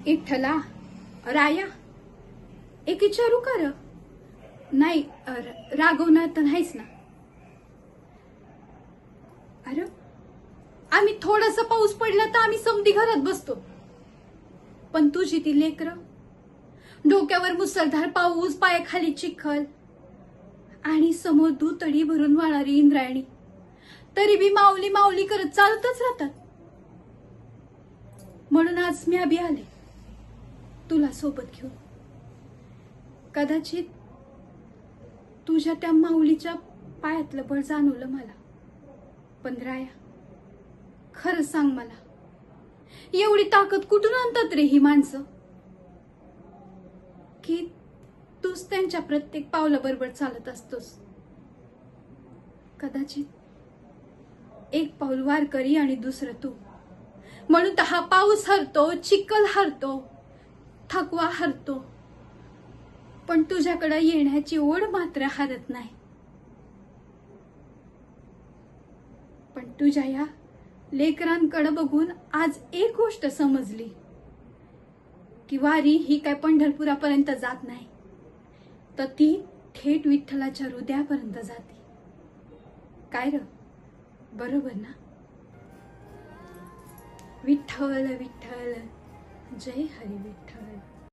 इठ्ठला, राया, एक विचारू कर. नाही रागवणार तर नाहीच ना. अरे आम्ही थोडासा पाऊस पडला तर आम्ही समधी घरात बसतो, पण तुझी ती लेकरं, डोक्यावर मुसळधार पाऊस, पायाखाली चिखल आणि समोर दुतडी भरून वाळणारी इंद्रायणी, तरी बी माऊली माऊली करत चालतच राहतात. म्हणून आज मी अभि आले तुला सोबत घेऊन. कदाचित तुझ्या त्या माऊलीच्या पायातलं बळ जाणवलं मला, पण राया खरं सांग मला, एवढी ताकद कुठून आणतात रे ही माणसं, की तूच त्यांच्या प्रत्येक पावलाबरोबर चालत असतोस. कदाचित एक पाऊल वारकरी आणि दुसरं तू, म्हणून तर हा पाऊस हरतो, चिखल हरतो, थकवा हरतो, पण तुझ्याकडे येण्याची ओढ मात्र हरत नाही. पण तुझ्या या लेकरांकडे बघून आज एक गोष्ट समजली, की वारी ही काय पंढरपुरापर्यंत जात नाही, तर ती थेट विठ्ठलाच्या हृदयापर्यंत जाते. काय र, बरोबर ना? विठ्ठल विठ्ठल, जय हरी विठ्ठल.